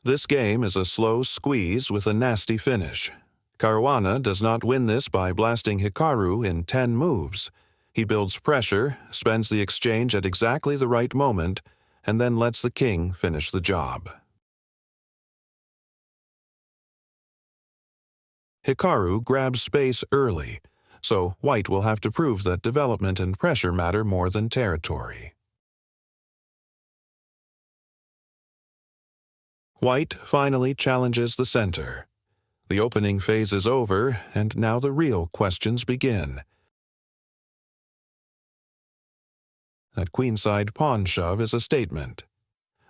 This game is a slow squeeze with a nasty finish. Caruana does not win this by blasting Hikaru in 10 moves. He builds pressure, spends the exchange at exactly the right moment, and then lets the king finish the job. Hikaru grabs space early, so white will have to prove that development and pressure matter more than territory. White finally challenges the center. The opening phase is over, and now the real questions begin. That queenside pawn shove is a statement.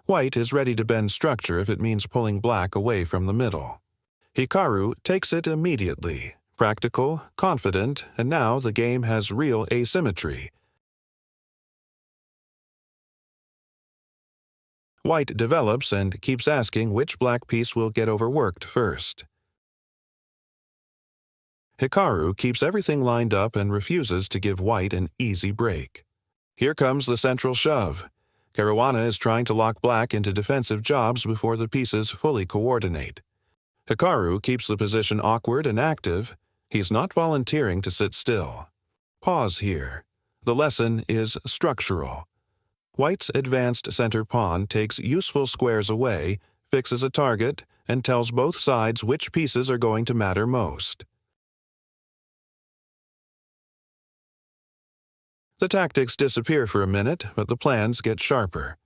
White is ready to bend structure if it means pulling black away from the middle. Hikaru takes it immediately, practical, confident, and now the game has real asymmetry. White develops and keeps asking which black piece will get overworked first. Hikaru keeps everything lined up and refuses to give white an easy break. Here comes the central shove. Caruana is trying to lock black into defensive jobs before the pieces fully coordinate. Hikaru keeps the position awkward and active. He's not volunteering to sit still. Pause here. The lesson is structural. White's advanced center pawn takes useful squares away, fixes a target, and tells both sides which pieces are going to matter most. The tactics disappear for a minute, but the plans get sharper.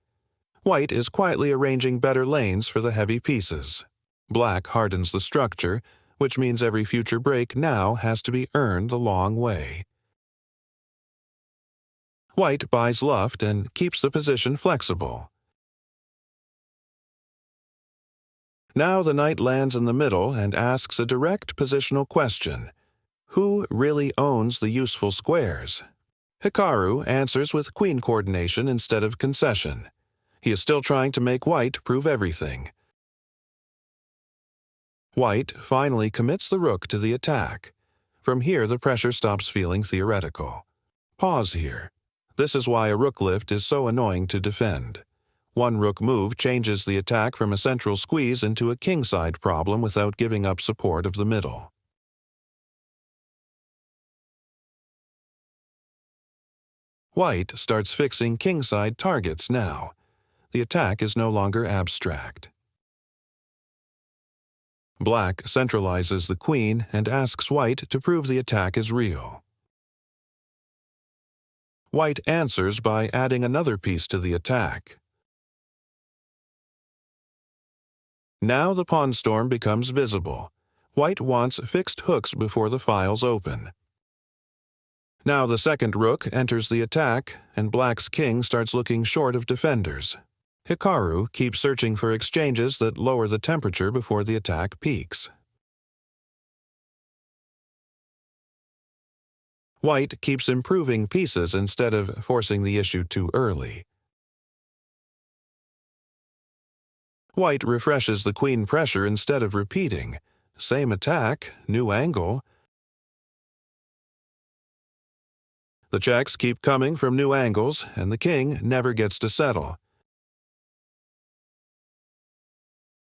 White is quietly arranging better lanes for the heavy pieces. Black hardens the structure, which means every future break now has to be earned the long way. White buys luft and keeps the position flexible. Now the knight lands in the middle and asks a direct positional question. Who really owns the useful squares? Hikaru answers with queen coordination instead of concession. He is still trying to make white prove everything. White finally commits the rook to the attack. From here the pressure stops feeling theoretical. Pause here. This is why a rook lift is so annoying to defend. One rook move changes the attack from a central squeeze into a kingside problem without giving up support of the middle. White starts fixing kingside targets now. The attack is no longer abstract. Black centralizes the queen and asks white to prove the attack is real. White answers by adding another piece to the attack. Now the pawn storm becomes visible. White wants fixed hooks before the files open. Now the second rook enters the attack, and black's king starts looking short of defenders. Hikaru keeps searching for exchanges that lower the temperature before the attack peaks. White keeps improving pieces instead of forcing the issue too early. White refreshes the queen pressure instead of repeating. Same attack, new angle. The checks keep coming from new angles, and the king never gets to settle.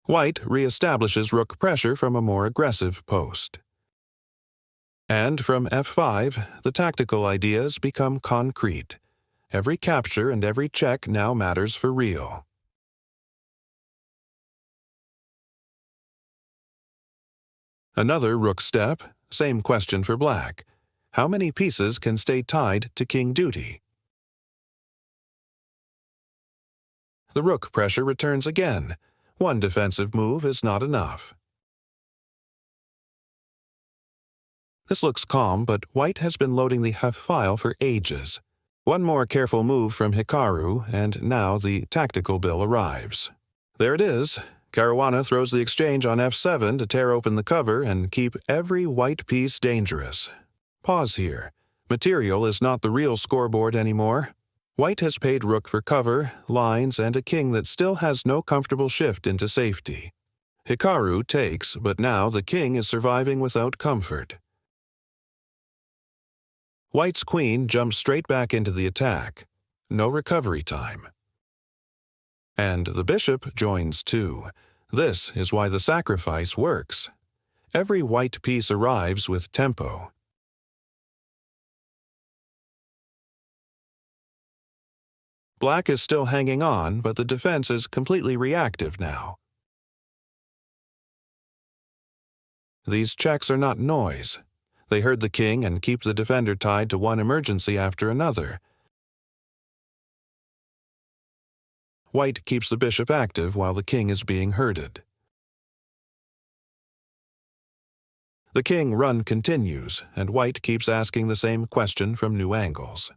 White reestablishes rook pressure from a more aggressive post. And from f5, the tactical ideas become concrete. Every capture and every check now matters for real. Another rook step, same question for black. How many pieces can stay tied to king duty? The rook pressure returns again. One defensive move is not enough. This looks calm, but white has been loading the F file for ages. One more careful move from Hikaru, and now the tactical bill arrives. There it is. Caruana throws the exchange on f7 to tear open the cover and keep every white piece dangerous. Pause here. Material is not the real scoreboard anymore. White has paid rook for cover, lines, and a king that still has no comfortable shift into safety. Hikaru takes, but now the king is surviving without comfort. White's queen jumps straight back into the attack. No recovery time. And the bishop joins too. This is why the sacrifice works. Every white piece arrives with tempo. Black is still hanging on, but the defense is completely reactive now. These checks are not noise. They herd the king and keep the defender tied to one emergency after another. White keeps the bishop active while the king is being herded. The king run continues, and white keeps asking the same question from new angles.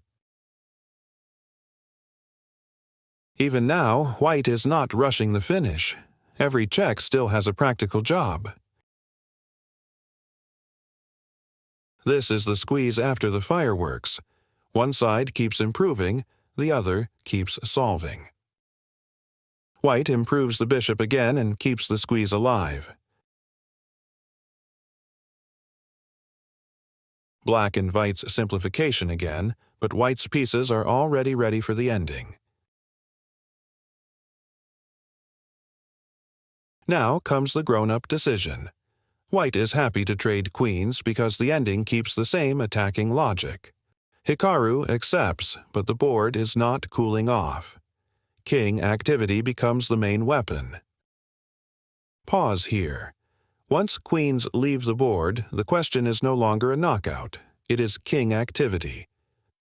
Even now, white is not rushing the finish. Every check still has a practical job. This is the squeeze after the fireworks. One side keeps improving, the other keeps solving. White improves the bishop again and keeps the squeeze alive. Black invites simplification again, but white's pieces are already ready for the ending. Now comes the grown-up decision. White is happy to trade queens because the ending keeps the same attacking logic. Hikaru accepts, but the board is not cooling off. King activity becomes the main weapon. Pause here. Once queens leave the board, the question is no longer a knockout. It is king activity.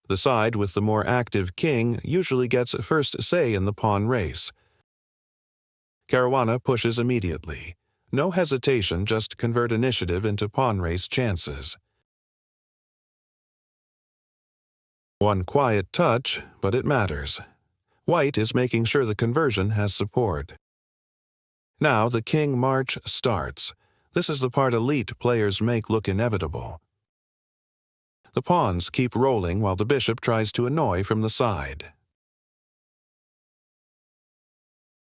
The side with the more active king usually gets first say in the pawn race. Caruana pushes immediately. No hesitation, just convert initiative into pawn race chances. One quiet touch, but it matters. White is making sure the conversion has support. Now the king march starts. This is the part elite players make look inevitable. The pawns keep rolling while the bishop tries to annoy from the side.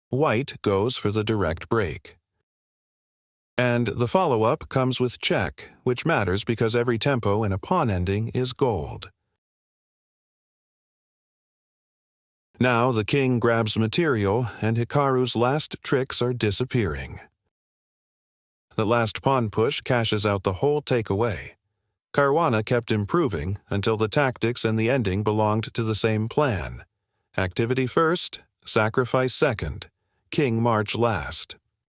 White goes for the direct break. And the follow-up comes with check, which matters because every tempo in a pawn ending is gold. Now the king grabs material, and Hikaru's last tricks are disappearing. The last pawn push cashes out the whole takeaway. Caruana kept improving until the tactics and the ending belonged to the same plan. Activity first, sacrifice second, king march last.